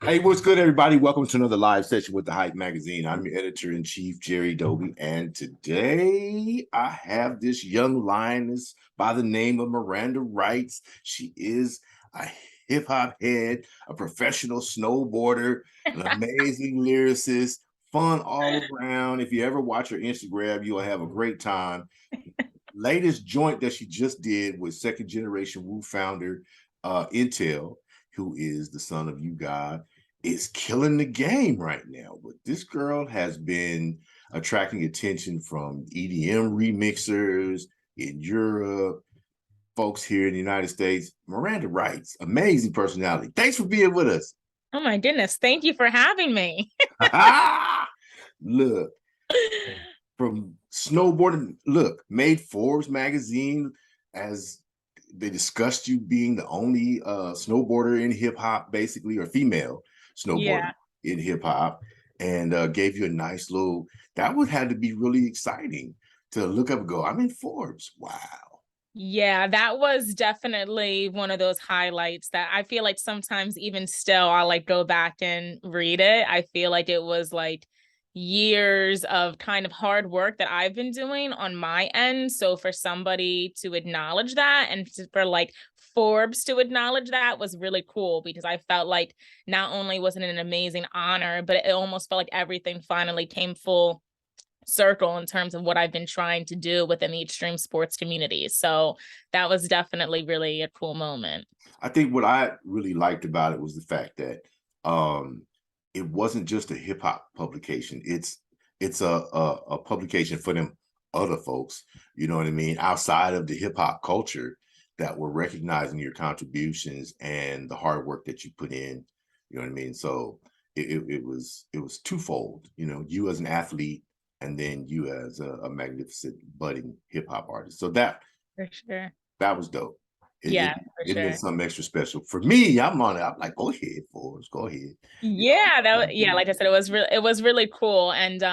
Hey, what's good, everybody? Welcome to another live session with the Hype Magazine. I'm your editor-in-chief, Jerry Doby, and today I have this young lioness by the name of Miranda Writes. She is a hip-hop head, a professional snowboarder, an amazing lyricist, fun all around. If you ever watch her Instagram, you'll have a great time. Latest joint that she just did with second-generation Wu founder iNTeLL, who is the son of you God, is killing the game right now. But this girl has been attracting attention from EDM remixers in Europe, folks here in the United States. Miranda Writes, amazing personality. Thanks for being with us. Oh my goodness. Thank you for having me. Look, from snowboarding, look, made Forbes Magazine as they discussed you being the only snowboarder in hip hop, basically, or female snowboarder Yeah. in hip hop, and gave you a nice little. That would have to be really exciting to look up and go, I'm in Forbes. Wow. Yeah, that was definitely one of those highlights that I feel like sometimes even still I'll like go back and read it. I feel like it was like years of kind of hard work that I've been doing on my end. So for somebody to acknowledge that and for like Forbes to acknowledge that was really cool because I felt like not only was it an amazing honor, but it almost felt like everything finally came full circle in terms of what I've been trying to do within the extreme sports community. So that was definitely really a cool moment. I think what I really liked about it was the fact that um, it wasn't just a hip hop publication. It's a publication for them other folks, you know what I mean, outside of the hip hop culture that were recognizing your contributions and the hard work that you put in. You know what I mean? So it was twofold. You know, you as an athlete, and then you as a magnificent budding hip hop artist. So For sure. that was dope. It, it Yeah, for it meant sure. something extra special for me. I'm on it. I'm like, go ahead, Forbes, go ahead. You Yeah, know, like I said, it was really cool. And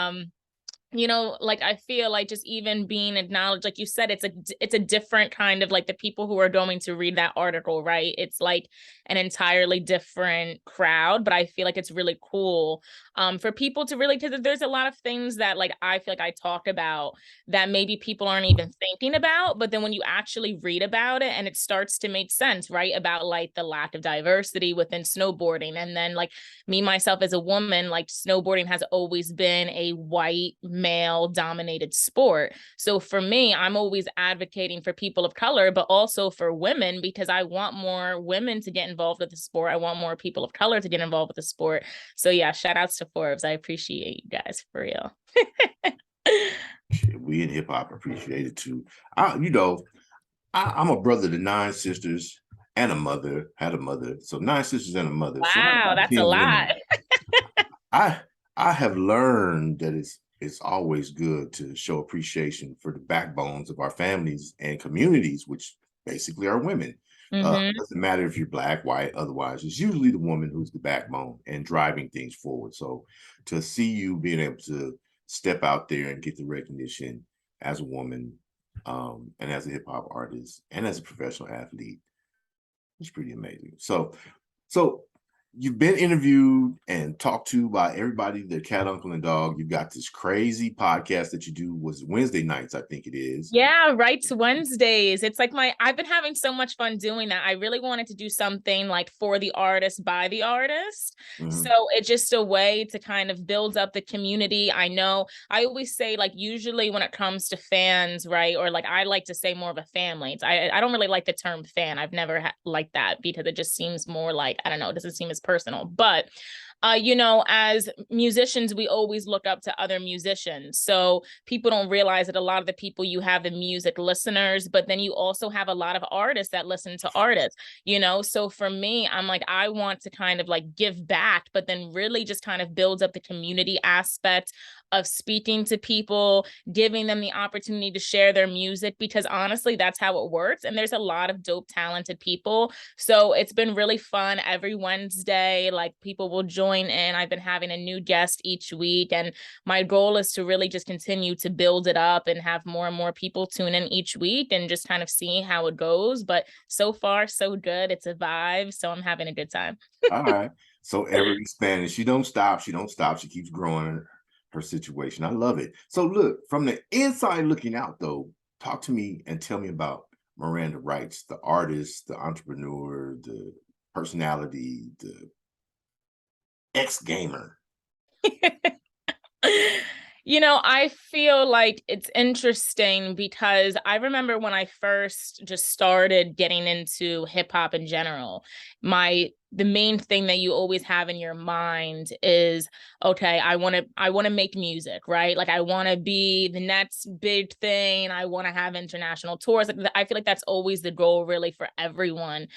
like I feel like just even being acknowledged, like you said, it's a different kind of like the people who are going to read that article, right? It's like an entirely different crowd, but I feel like it's really cool for people to really, because there's a lot of things that like I feel like I talk about that maybe people aren't even thinking about, but then when you actually read about it and it starts to make sense, right? About like the lack of diversity within snowboarding, and then like me myself as a woman, like snowboarding has always been a white male dominated sport. So for me, I'm always advocating for people of color, but also for women because I want more women to get involved with the sport. I want more people of color to get involved with the sport. So yeah, shout outs to Forbes. I appreciate you guys for real. we in hip hop appreciate it too. I'm a brother to nine sisters and a mother. Had a mother, so nine sisters and a mother. So I Wow, got that's a 10 lot. women. I I have learned that it's always good to show appreciation for the backbones of our families and communities, which basically are women. Mm-hmm. Doesn't matter if you're black, white, otherwise, it's usually the woman who's the backbone and driving things forward. So to see you being able to step out there and get the recognition as a woman, and as a hip hop artist and as a professional athlete, it's pretty amazing. So you've been interviewed and talked to by everybody, the cat, uncle, and dog. You've got this crazy podcast that you do was Wednesday nights, I think it is. Yeah, Rights Wednesdays. It's like I've been having so much fun doing that. I really wanted to do something like for the artist, by the artist. So Mhm. it's just a way to kind of build up the community. I know I always say, like, usually when it comes to fans, right? Or like I like to say more of a family. I don't really like the term fan. I've never liked that because it just seems more like, I don't know, it doesn't seem as personal. But as musicians, we always look up to other musicians. So people don't realize that a lot of the people you have in music listeners, but then you also have a lot of artists that listen to artists. So for me, I'm like, I want to kind of like give back, but then really just kind of build up the community aspect of speaking to people, giving them the opportunity to share their music, because honestly, that's how it works. And there's a lot of dope, talented people. So it's been really fun every Wednesday. Like people will join going in. I've been having a new guest each week, and my goal is to really just continue to build it up and have more and more people tune in each week and just kind of see how it goes. But so far, so good. It's a vibe. So I'm having a good time. All right. So ever expanding. She don't stop. She don't stop. She keeps growing her situation. I love it. So look, from the inside looking out though, talk to me and tell me about Miranda Writes, the artist, the entrepreneur, the personality, the ex-gamer. You know, I feel like it's interesting because I remember when I first just started getting into hip hop in general, the main thing that you always have in your mind is, okay, I want to make music, right? Like I want to be the next big thing. I want to have international tours. Like I feel like that's always the goal really for everyone.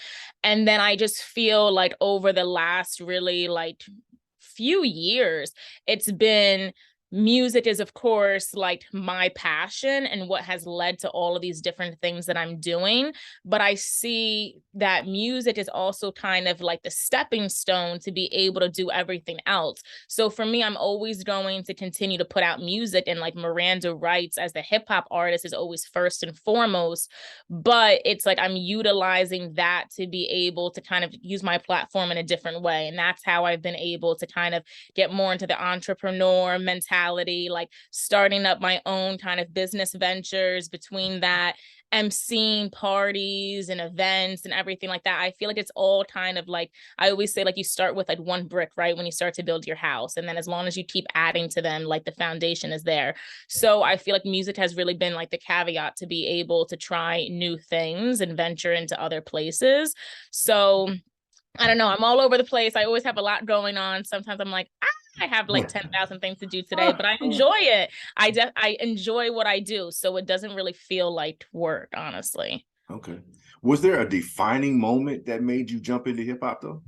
And then I just feel like over the last really like few years, it's been music is of course like my passion and what has led to all of these different things that I'm doing, but I see that music is also kind of like the stepping stone to be able to do everything else. So for me, I'm always going to continue to put out music, and like Miranda Writes as the hip hop artist is always first and foremost, but it's like I'm utilizing that to be able to kind of use my platform in a different way, and that's how I've been able to kind of get more into the entrepreneur mentality, like starting up my own kind of business ventures between that, emceeing parties and events and everything like that. I feel like it's all kind of like, I always say, like you start with like one brick, right? When you start to build your house. And then as long as you keep adding to them, like the foundation is there. So I feel like music has really been like the caveat to be able to try new things and venture into other places. So I don't know. I'm all over the place. I always have a lot going on. Sometimes I'm like, I have like 10,000 things to do today, but I enjoy it. I enjoy what I do. So it doesn't really feel like work, honestly. Okay. Was there a defining moment that made you jump into hip hop though?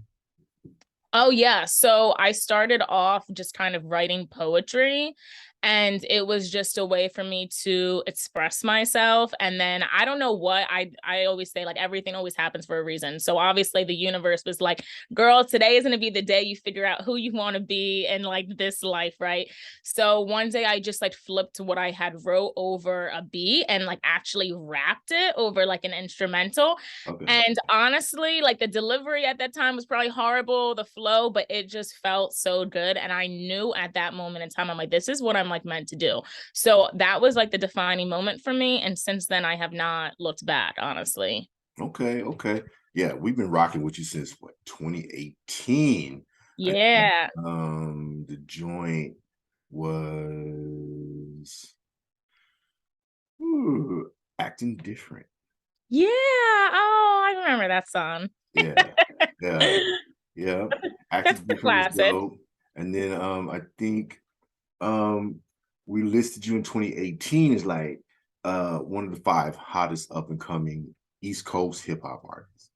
Oh, yeah. So I started off just kind of writing poetry, and it was just a way for me to express myself. And then I don't know what I always say, like everything always happens for a reason. So obviously the universe was like, girl, today is going to be the day you figure out who you want to be in like this life, right? So one day I just like flipped what I had wrote over a beat and like actually rapped it over like an instrumental. Okay. And honestly, like the delivery at that time was probably horrible, the flow, but it just felt so good. And I knew at that moment in time, I'm like, this is what I'm like meant to do. So that was like the defining moment for me. And since then, I have not looked back, honestly. Okay. Okay. Yeah, we've been rocking with you since what, 2018. I think Yeah. the joint was acting different. Yeah. Oh, I remember that song. Yeah, yeah, yeah. That's Acting the different was classic. dope. And then I think um we listed you in 2018 as like one of the 5 hottest up and coming East Coast hip hop artists.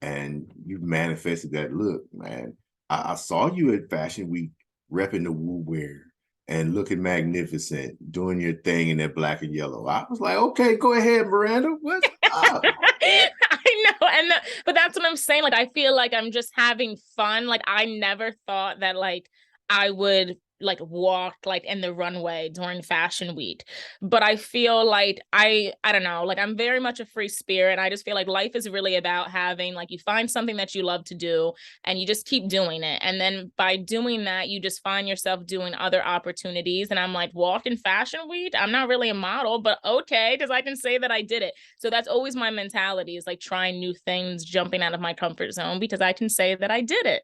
And you manifested that. Look, man, I saw you at Fashion Week repping the Woo wear and looking magnificent, doing your thing in that black and yellow. I was like, okay, go ahead, Miranda. What's up? I know. But that's what I'm saying. Like, I feel like I'm just having fun. Like, I never thought that like I would like walk like in the runway during Fashion Week. But I feel like I don't know, like I'm very much a free spirit. I just feel like life is really about having like you find something that you love to do and you just keep doing it. And then by doing that, you just find yourself doing other opportunities. And I'm like, walk in Fashion Week. I'm not really a model, but okay, because I can say that I did it. So that's always my mentality, is like trying new things, jumping out of my comfort zone, because I can say that I did it.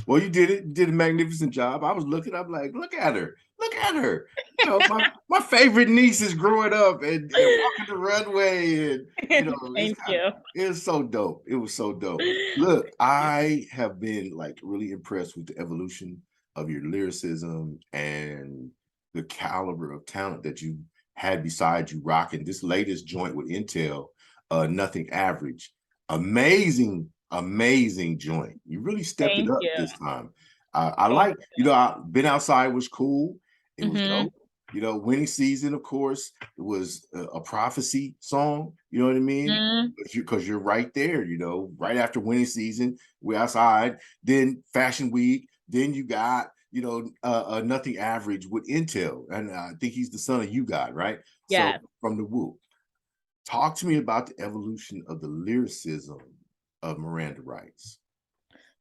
Well, you did it. You did a magnificent job. I was looking, I'm like, look at her. Look at her. You know, my favorite niece is growing up and walking the runway. And, you know, Thank you. it was so dope. It was so dope. Look, I have been like really impressed with the evolution of your lyricism and the caliber of talent that you had beside you rocking this latest joint with iNTeLL, Nothing Average. Amazing joint. You really stepped it Thank up you. this time. I Thank like, you know, Been Outside was cool. It was you. dope. You know, Winning Season, of course, it was a prophecy song. You know what I mean? Mm, Because you're right there. You know, right after Winning Season, we're outside. Then Fashion Week. Then you got Nothing Average with iNTeLL, and I think he's the son of You God, right? So yeah. from the Woo. Talk to me about the evolution of the lyricism of Miranda Writes.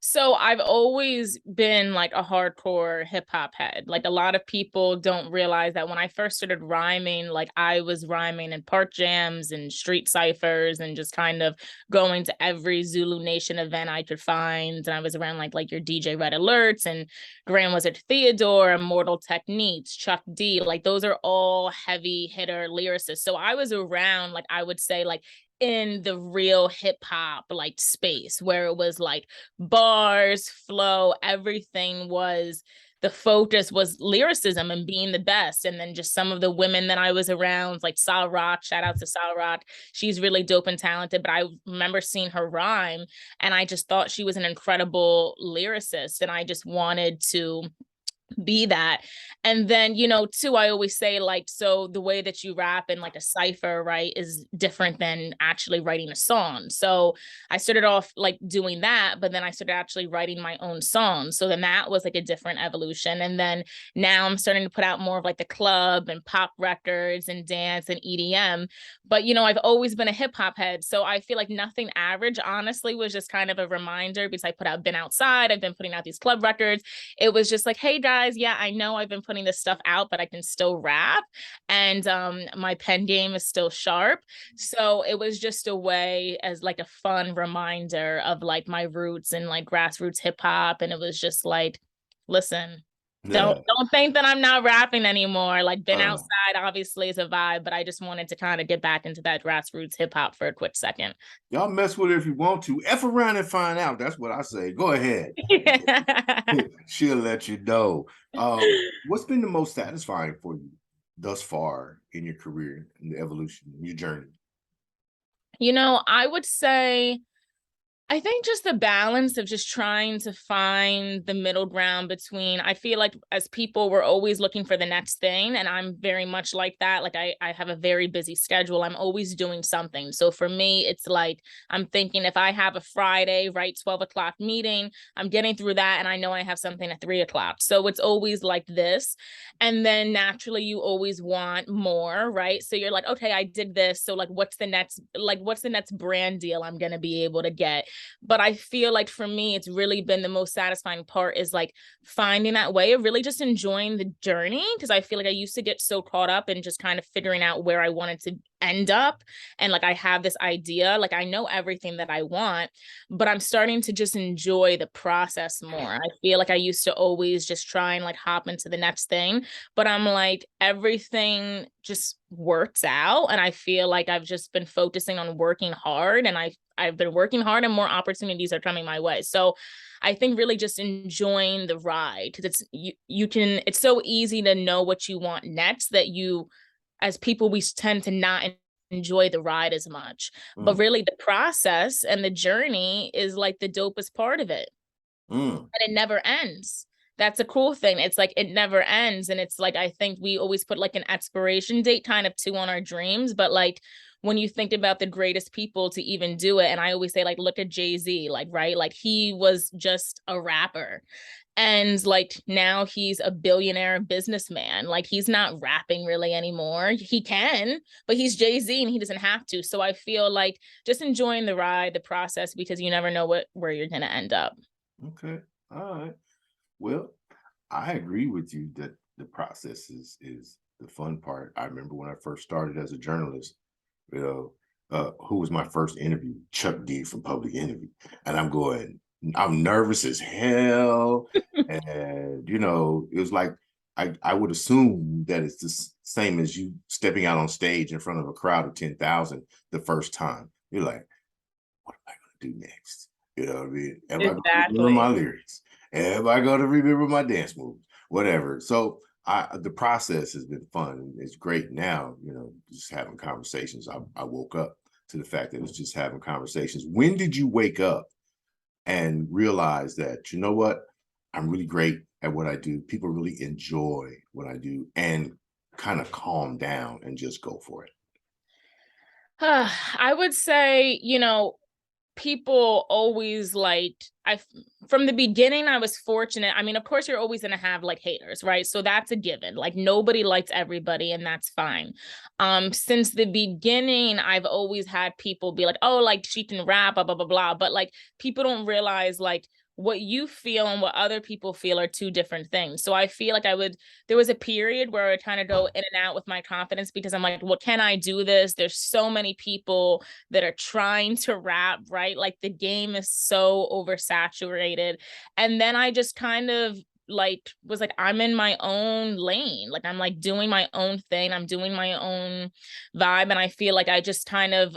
So I've always been like a hardcore hip hop head. Like a lot of people don't realize that when I first started rhyming, like I was rhyming in park jams and street ciphers and just kind of going to every Zulu Nation event I could find. And I was around like your DJ Red Alerts and Grand Wizard Theodore, Immortal Techniques, Chuck D. Like those are all heavy hitter lyricists. So I was around, like I would say, like in the real hip hop like space where it was like bars, flow, everything was the focus was lyricism and being the best. And then just some of the women that I was around, like Sal Rock, shout out to Sal Rock. She's really dope and talented, but I remember seeing her rhyme and I just thought she was an incredible lyricist. And I just wanted to be that. And then, too, I always say, like, so the way that you rap in like a cipher, right, is different than actually writing a song. So I started off like doing that, but then I started actually writing my own songs. So then that was like a different evolution. And then now I'm starting to put out more of like the club and pop records and dance and EDM. But I've always been a hip hop head. So I feel like Nothing Average honestly was just kind of a reminder because I put out Been Outside, I've been putting out these club records. It was just like, hey guys, yeah, I know I've been putting this stuff out, but I can still rap. And my pen game is still sharp. So it was just a way as like a fun reminder of like my roots and like grassroots hip hop. And it was just like, listen, don't Yeah. don't think that I'm not rapping anymore. Like Been Uh, Outside obviously is a vibe, but I just wanted to kind of get back into that grassroots hip hop for a quick second. y'all mess with her if you want to. F around and find out. That's what I say. Go ahead. She'll let you know. What's been the most satisfying for you thus far in your career, in the evolution, in your journey? I would say I think just the balance of just trying to find the middle ground between, I feel like as people, we're always looking for the next thing. And I'm very much like that. Like I have a very busy schedule. I'm always doing something. So for me, it's like, I'm thinking if I have a Friday, right, 12 o'clock meeting, I'm getting through that. And I know I have something at 3 o'clock. So it's always like this. And then naturally you always want more, right? So you're like, okay, I did this. So like, what's the next brand deal I'm going to be able to get? But I feel like for me, it's really been the most satisfying part is like finding that way of really just enjoying the journey. Cause I feel like I used to get so caught up in just kind of figuring out where I wanted to end up. And like, I have this idea, like I know everything that I want, but I'm starting to just enjoy the process more. I feel like I used to always just try and like hop into the next thing, but I'm like, everything just works out. And I feel like I've just been focusing on working hard and I've been working hard and more opportunities are coming my way. So I think really just enjoying the ride because it's so easy to know what you want next that as people, we tend to not enjoy the ride as much. But Mm, really the process and the journey is like the dopest part of it. mm. And it never ends. That's a cool thing. It's like it never ends. And it's like I think we always put like an expiration date kind of too on our dreams. But like when you think about the greatest people to even do it, and I always say, like, look at Jay-Z, like, right? Like he was just a rapper. And like now he's a billionaire businessman. Like he's not rapping really anymore. He can, but he's Jay-Z and he doesn't have to. So I feel like just enjoying the ride, the process, because you never know where you're gonna end up. Okay. All right. Well, I agree with you that the process is the fun part. I remember when I first started as a journalist, you know, who was my first interview? Chuck D from Public Enemy. And I'm nervous as hell. And it was like I would assume that it's the same as you stepping out on stage in front of a crowd of 10,000 the first time. You're like, what am I gonna do next? You know what I mean? Am I gonna remember my Exactly. lyrics? Am I gonna remember my dance moves? Whatever. So the process has been fun. It's great now, just having conversations. I woke up to the fact that it's just having conversations. When did you wake up and realize that, you know what? I'm really great at what I do. People really enjoy what I do. And kind of calm down and just go for it? I would say, people always from the beginning, I was fortunate. I mean, of course, you're always going to have like haters, right? So that's a given. Like nobody likes everybody, and that's fine. Since the beginning, I've always had people be like, oh, like she can rap, blah, blah, blah, blah. But like people don't realize like what you feel and what other people feel are two different things. So I feel like there was a period where I would kind of go in and out with my confidence because I'm like, well, can I do this? There's so many people that are trying to rap, right? Like the game is so oversaturated. And then I just kind of like was like, I'm in my own lane. Like I'm like doing my own thing. I'm doing my own vibe. And I feel like I just kind of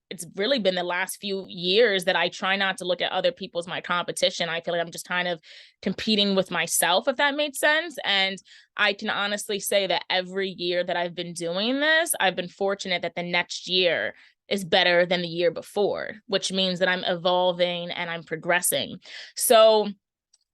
it's really been the last few years that I try not to look at other people's my competition. I feel like I'm just kind of competing with myself, if that made sense. And I can honestly say that every year that I've been doing this, I've been fortunate that the next year is better than the year before, which means that I'm evolving and I'm progressing. So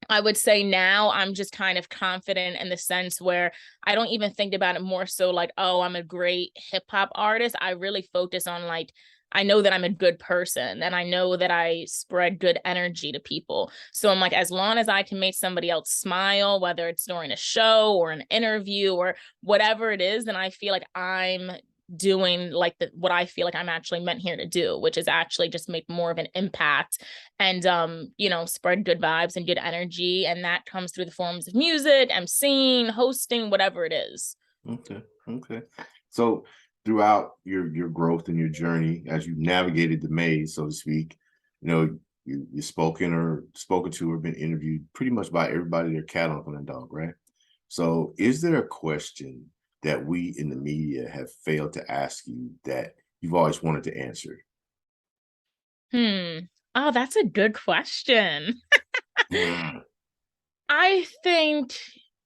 I would say now I'm just kind of confident in the sense where I don't even think about it more so like, oh, I'm a great hip hop artist. I really focus on like, I know that I'm a good person and I know that I spread good energy to people. So I'm like, as long as I can make somebody else smile, whether it's during a show or an interview or whatever it is, then I feel like I'm doing like what I feel like I'm actually meant here to do, which is actually just make more of an impact and spread good vibes and good energy. And that comes through the forms of music, emceeing, hosting, whatever it is. Okay. Okay. So throughout your growth and your journey, as you navigated the maze, so to speak, you spoken to or been interviewed pretty much by everybody, their cat, uncle, and dog, right? So is there a question that we in the media have failed to ask you that you've always wanted to answer? Oh, that's a good question. Mm. I think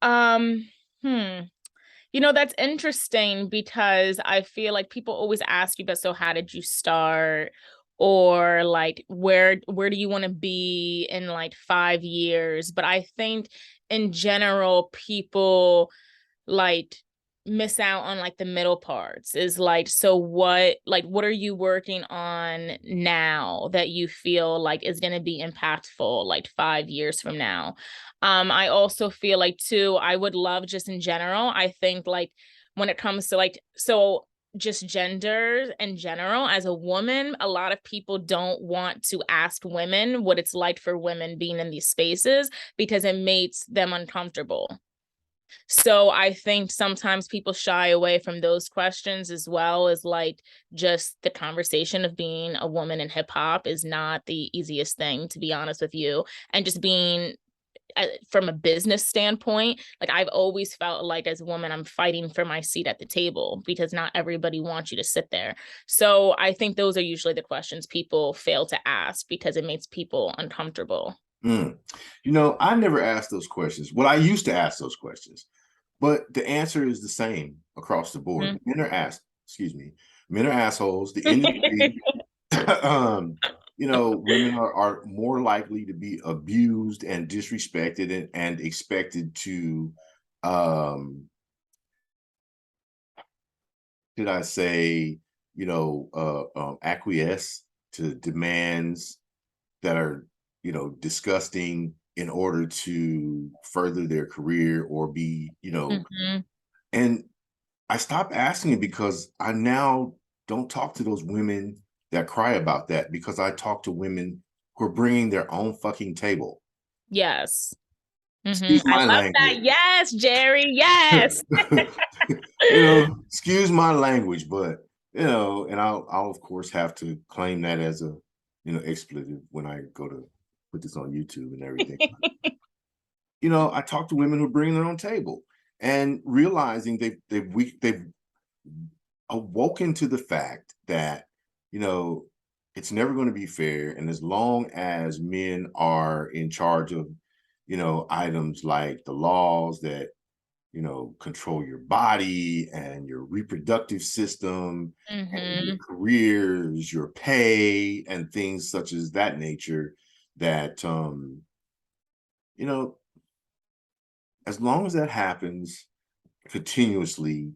um hmm that's interesting because I feel like people always ask you, but so how did you start? Or like where do you want to be in like 5 years? But I think in general, people like miss out on like the middle parts is like, so what are you working on now that you feel like is going to be impactful like 5 years from now? I also feel like too, I would love just in general, I think like when it comes to like, so just gender in general, as a woman, a lot of people don't want to ask women what it's like for women being in these spaces because it makes them uncomfortable. So I think sometimes people shy away from those questions as well as like just the conversation of being a woman in hip hop is not the easiest thing, to be honest with you. And just being from a business standpoint, like I've always felt like as a woman, I'm fighting for my seat at the table because not everybody wants you to sit there. So I think those are usually the questions people fail to ask because it makes people uncomfortable. Mm. I never asked those questions. Well, I used to ask those questions, but the answer is the same across the board. Men are assholes. The industry, women are more likely to be abused and disrespected and expected to, did I say, acquiesce to demands that are, disgusting in order to further their career or be, Mhm. and I stopped asking it because I now don't talk to those women that cry about that because I talk to women who are bringing their own fucking table. Yes. Excuse I my love language. that. Yes, Jerry. Yes. Excuse my language, but and I'll of course have to claim that as a expletive when I go to put this on YouTube and everything. I talk to women who bring their own table and realizing they've awoken to the fact that you know it's never going to be fair, and as long as men are in charge of items like the laws that control your body and your reproductive system and your Hmm. careers, your pay, and things such as that nature, that you know as long as that happens, continuously,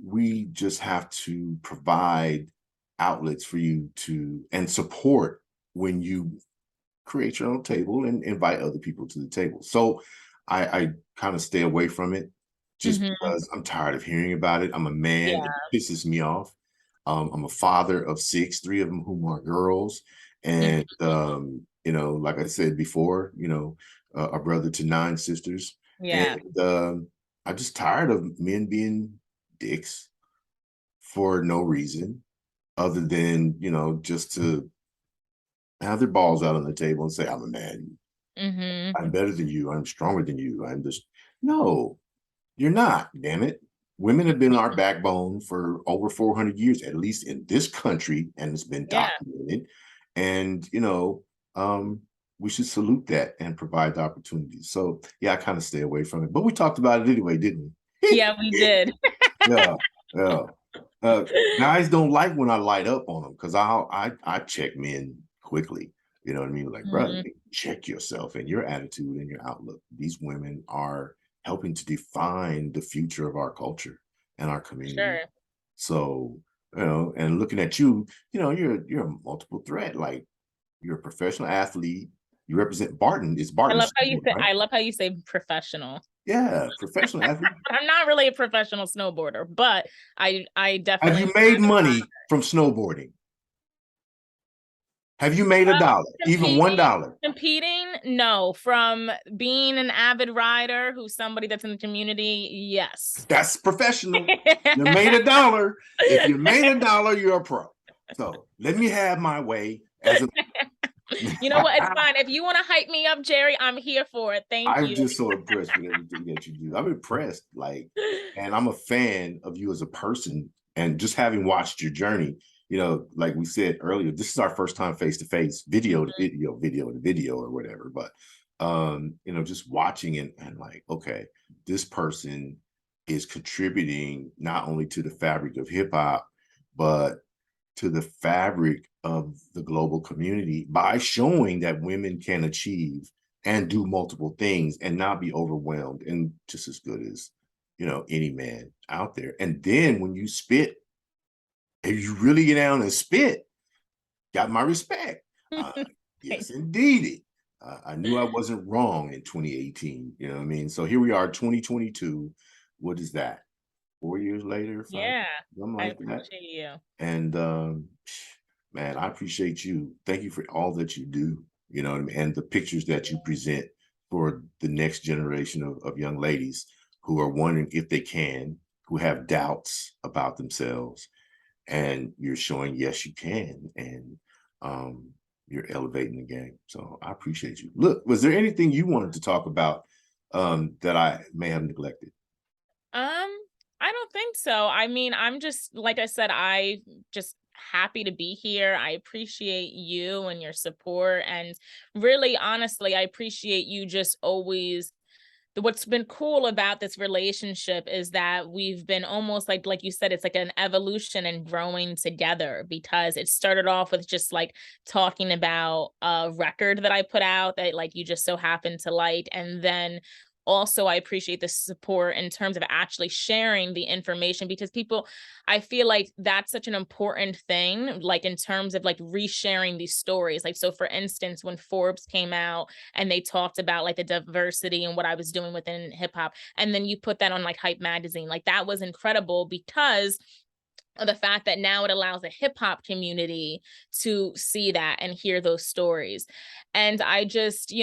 we just have to provide outlets for you to and support when you create your own table and invite other people to the table. So I kind of stay away from it just Mhm. because I'm tired of hearing about it. I'm a man, Yeah. it pisses me off. I'm a father of 6, 3 of them whom are girls. And Mhm. like I said before, a brother to 9 sisters. Yeah. And I'm just tired of men being dicks for no reason other than, just to have their balls out on the table and say, I'm a man. Mhm. I'm better than you. I'm stronger than you. I'm just, no, you're not, damn it. Women have been our backbone for over 400 years, at least in this country, and it's been Yeah. documented. And, um, we should salute that and provide the opportunities. So, yeah, I kind of stay away from it. But we talked about it anyway, didn't we? Yeah, we did. Yeah, yeah. Guys don't like when I light up on them because I check men quickly. You know what I mean? Like, bro, Mhm. check yourself and your attitude and your outlook. These women are helping to define the future of our culture and our community. Sure. So, and looking at you, you're a multiple threat. Like you're a professional athlete. You represent Barton. It's I Barton love how you Snowboards, say right? I love how you say professional. Yeah, professional athlete. I'm not really a professional snowboarder, but I Have definitely you made money from snowboarding? Have you made $1, even competing $1? competing, no. From being an avid rider who's somebody that's in the community, yes. That's professional. You made $1. If you made $1, you're a pro. So let me have my way as a. You know what? It's fine. If you want to hype me up, Jerry, I'm here for it. Thank I'm you. just so impressed with everything that you do. I'm impressed, and I'm a fan of you as a person. And just having watched your journey, like we said earlier, this is our first time face to face, video to video, video to video, or whatever. But just watching it and like, okay, this person is contributing not only to the fabric of hip hop, but to the fabric of the global community by showing that women can achieve and do multiple things and not be overwhelmed and just as good as any man out there. And then when you spit, if you really get down and spit, got my respect. Yes, indeed. I knew I wasn't wrong in 2018. You know what I mean? So here we are, 2022. What is that? 4 years later, Yeah, something I like that. appreciate you. And man, I appreciate you. Thank you for all that you do, you know what I mean? And the pictures that you present for the next generation of young ladies who are wondering if they can, who have doubts about themselves. And you're showing, yes, you can. And you're elevating the game. So I appreciate you. Look, was there anything you wanted to talk about that I may have neglected? I don't think so. I mean, I'm just like I said, I just happy to be here. I appreciate you and your support. And really, honestly, I appreciate you just always what's been cool about this relationship is that we've been almost like you said, it's like an evolution and growing together because it started off with just like talking about a record that I put out that like you just so happened to like, and then also I appreciate the support in terms of actually sharing the information because people, I feel like that's such an important thing, like in terms of like resharing these stories. Like, so for instance, when Forbes came out and they talked about like the diversity and what I was doing within hip hop. And then you put that on like Hype Magazine. Like that was incredible because of the fact that now it allows the hip hop community to see that and hear those stories. And I just,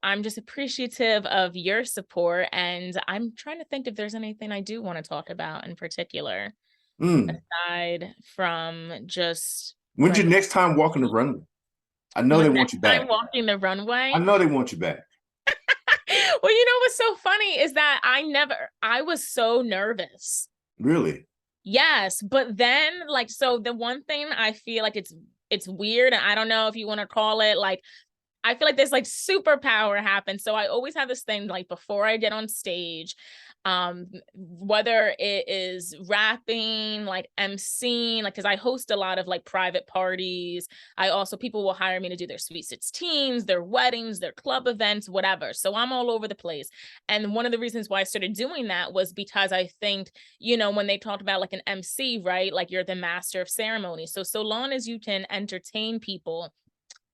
I'm just appreciative of your support. And I'm trying to think if there's anything I do want to talk about in particular, Mm. aside from just When's your regular. next time walking the runway? I know My they want next you time back. walking the I runway. know they want you back. Well, what's so funny is that I was so nervous. Really? Yes, but then like so the one thing I feel like it's weird and I don't know if you want to call it like I feel like this like superpower happens. So I always have this thing like before I get on stage, Whether it is rapping, like emceeing, like, because I host a lot of like private parties. I also, people will hire me to do their sweet 16s, their weddings, their club events, whatever. So I'm all over the place. And one of the reasons why I started doing that was because I think, when they talked about like an MC, right? Like you're the master of ceremony. So long as you can entertain people,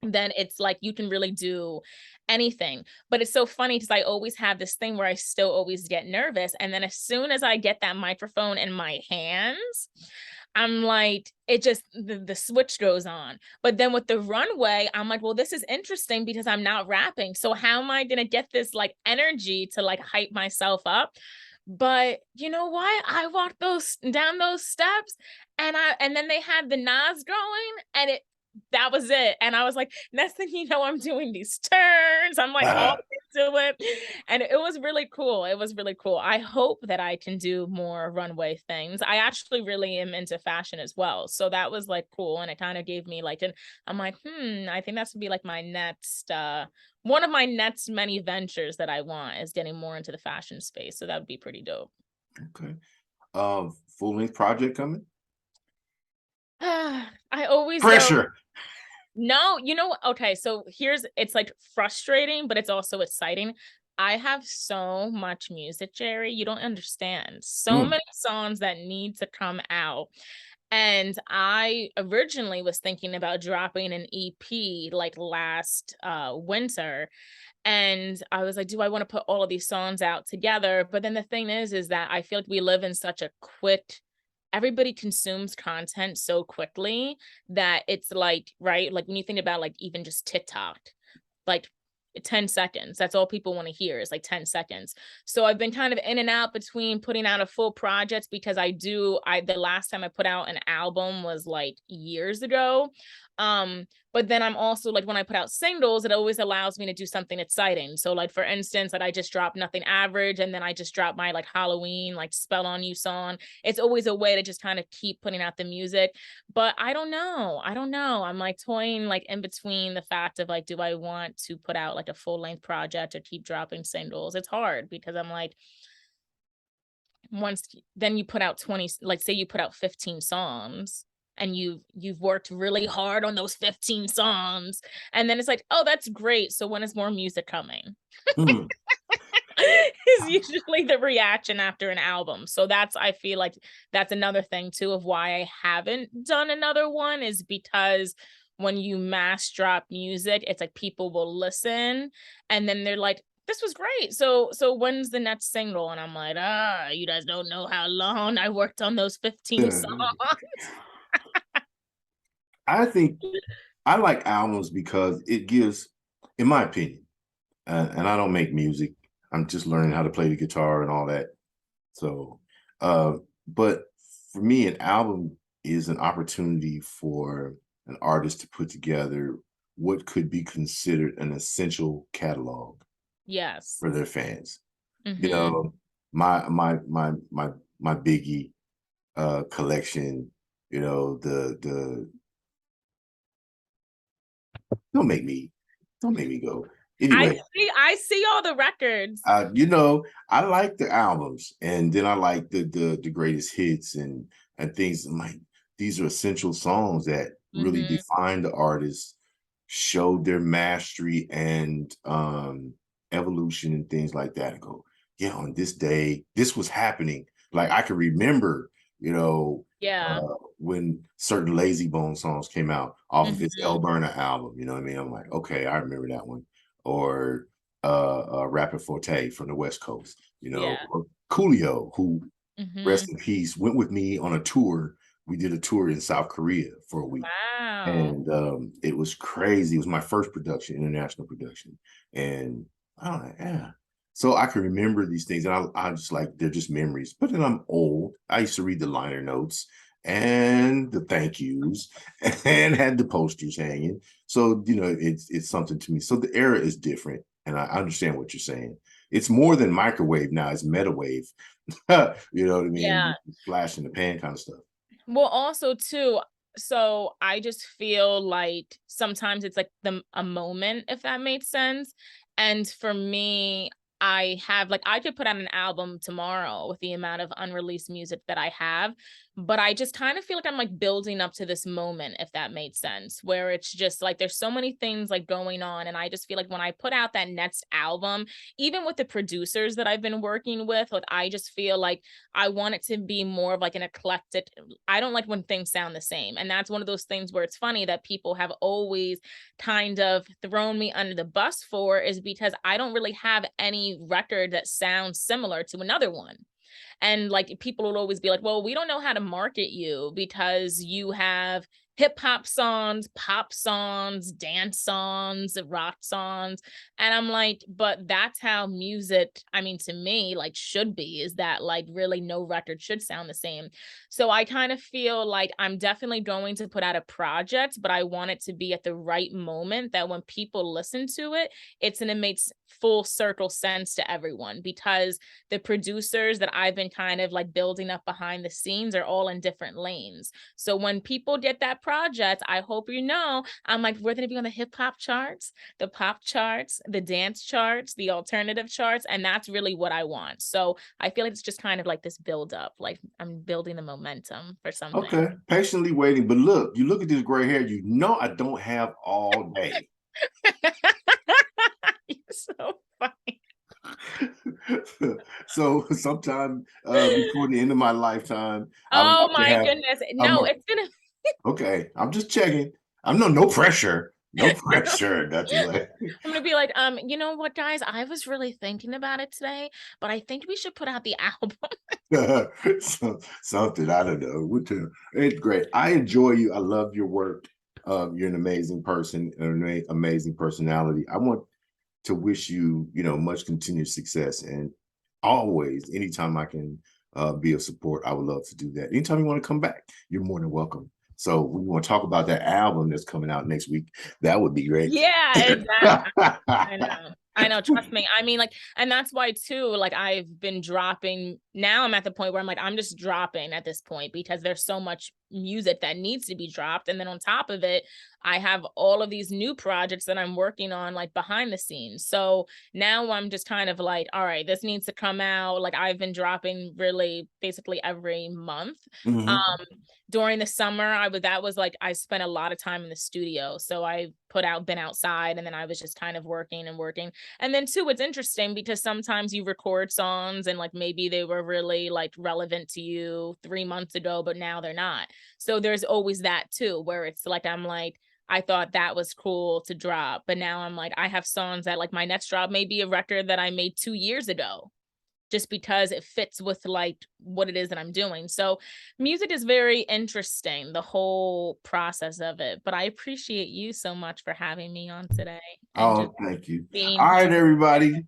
then it's like you can really do anything. But it's so funny because I always have this thing where I still always get nervous. And then as soon as I get that microphone in my hands, I'm like, it just, the switch goes on. But then with the runway, I'm like, well, this is interesting because I'm not rapping. So how am I going to get this like energy to like hype myself up? But you know what? I walked down those steps, and then they had the Nas going, and that was it. And I was like, next thing you know, I'm doing these turns. I'm like all into it. And it was really cool. It was really cool. I hope that I can do more runway things. I actually really am into fashion as well. So that was like cool. And it kind of gave me like I'm like, I think that's gonna be like my next one of my next many ventures that I want is getting more into the fashion space. So that would be pretty dope. Okay. Full-length project coming? I always don't. Pressure. No, okay, so it's like frustrating, but it's also exciting. I have so much music, Jerry. You don't understand. So Mm. many songs that need to come out. And I originally was thinking about dropping an EP like last winter. And I was like, do I want to put all of these songs out together? But then the thing is that I feel like we live in such a quick, everybody consumes content so quickly that it's like, right? Like when you think about like even just TikTok, like 10 seconds. That's all people want to hear is like 10 seconds. So I've been kind of in and out between putting out a full project because the last time I put out an album was like years ago. But then I'm also like, when I put out singles, it always allows me to do something exciting. So like, for instance, that I just dropped Nothing Average, and then I just dropped my like Halloween, like Spell on You song. It's always a way to just kind of keep putting out the music. But I don't know. I'm like toying like in between the fact of like, do I want to put out like a full length project or keep dropping singles? It's hard because I'm like, then you put out 20, like say you put out 15 songs and you've worked really hard on those 15 songs, and then it's like, oh, that's great, so when is more music coming? Mm. Is usually the reaction after an album. So I feel like that's another thing too of why I haven't done another one, is because when you mass drop music, it's like people will listen and then they're like, this was great. So when's the next single? And I'm like, you guys don't know how long I worked on those 15 songs. I think I like albums because it gives, in my opinion, and I don't make music. I'm just learning how to play the guitar and all that. So, but for me, an album is an opportunity for an artist to put together what could be considered an essential catalog Yes. for their fans. You Mm-hmm. know, my Biggie collection. The don't make me go. Anyway, I see all the records. I like the albums, and then I like the greatest hits and things. I'm like, these are essential songs that really Mm-hmm. define the artist, showed their mastery and evolution and things like that. And go, yeah, on this day, this was happening. Like I can remember, you know, Yeah. when certain Lazy Bone songs came out off of his Mm-hmm. El Burner album. You know what I mean? I'm like, okay, I remember that one. Or Rapid Forte from the West Coast, Yeah. or Coolio, who, Mm-hmm. rest in peace, went with me on a tour. We did a tour in South Korea for a week. Wow. And it was crazy. It was my first production, international production. And I'm like, yeah. So I can remember these things, and I just like, they're just memories. But then I'm old. I used to read the liner notes and the thank yous and had the posters hanging. So, it's something to me. So the era is different, and I understand what you're saying. It's more than microwave now, it's metawave. You know what I mean? Yeah. Flash in the pan kind of stuff. Well, also too, so I just feel like sometimes it's like a moment, if that makes sense. And for me, I have, like, I could put out an album tomorrow with the amount of unreleased music that I have, but I just kind of feel like I'm like building up to this moment, if that made sense, where it's just like there's so many things like going on. And I just feel like when I put out that next album, even with the producers that I've been working with, like I just feel like I want it to be more of like an eclectic. I don't like when things sound the same. And that's one of those things where it's funny that people have always kind of thrown me under the bus for, is because I don't really have any record that sounds similar to another one. And like people will always be like, well, we don't know how to market you because you have hip hop songs, pop songs, dance songs, rock songs. And I'm like, but that's how music, I mean, to me, like should be, is that like really no record should sound the same. So I kind of feel like I'm definitely going to put out a project, but I want it to be at the right moment that when people listen to it, it's going to make full circle sense to everyone, because the producers that I've been kind of like building up behind the scenes are all in different lanes. So when people get that project, I hope you know, I'm like, we're going to be on the hip hop charts, the pop charts, the dance charts, the alternative charts. And that's really what I want. So I feel like it's just kind of like this build up, like I'm building the momentum for something. Okay, patiently waiting. But look, you look at this gray hair, you know I don't have all day. You're so funny. So sometime before the end of my lifetime, I would Oh like to my have goodness. No, it's gonna okay, I'm just checking. I'm no pressure. No pressure. Nothing like I'm gonna be like, you know what, guys? I was really thinking about it today, but I think we should put out the album. something. I don't know. It's great. I enjoy you. I love your work. You're an amazing person, an amazing personality. I want to wish you, much continued success, and always, anytime I can be of support, I would love to do that. Anytime you want to come back, you're more than welcome. So we want to talk about that album that's coming out next week. That would be great. Yeah, exactly. I know. I know. Trust me. I mean, like, and that's why too, like I've been dropping. Now I'm at the point where I'm like, I'm just dropping at this point because there's so much music that needs to be dropped. And then on top of it, I have all of these new projects that I'm working on like behind the scenes. So now I'm just kind of like, all right, this needs to come out. Like I've been dropping really basically every month. Mhm. During the summer, that was like I spent a lot of time in the studio. So I been outside, and then I was just kind of working and working. And then too, it's interesting because sometimes you record songs and like maybe they were really like relevant to you 3 months ago, but now they're not. So there's always that too, where it's like I'm like, I thought that was cool to drop, but now I'm like, I have songs that like my next drop may be a record that I made 2 years ago, just because it fits with like what it is that I'm doing. So music is very interesting, the whole process of it. But I appreciate you so much for having me on today and just Oh, thank you. being All right, everybody.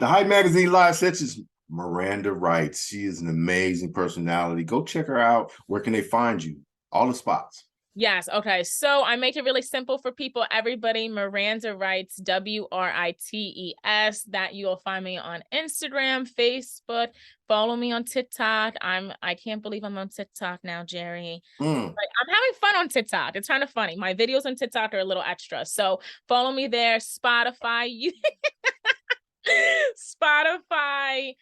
The Hype Magazine live sets is Miranda Writes. She is an amazing personality. Go check her out. Where can they find you? All the spots. Yes. Okay. So I make it really simple for people. Everybody, Miranda Writes, WRITES. That you'll find me on Instagram, Facebook. Follow me on TikTok. I can't believe I'm on TikTok now, Jerry. Mm. But I'm having fun on TikTok. It's kind of funny. My videos on TikTok are a little extra. So follow me there. Spotify. Spotify.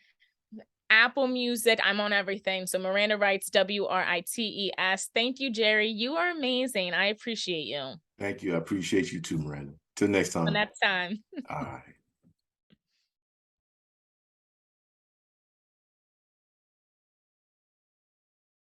Apple Music. I'm on everything. So Miranda Writes, WRITES. Thank you, Jerry. You are amazing. I appreciate you. Thank you. I appreciate you too, Miranda. Till next Until time. next time. All right.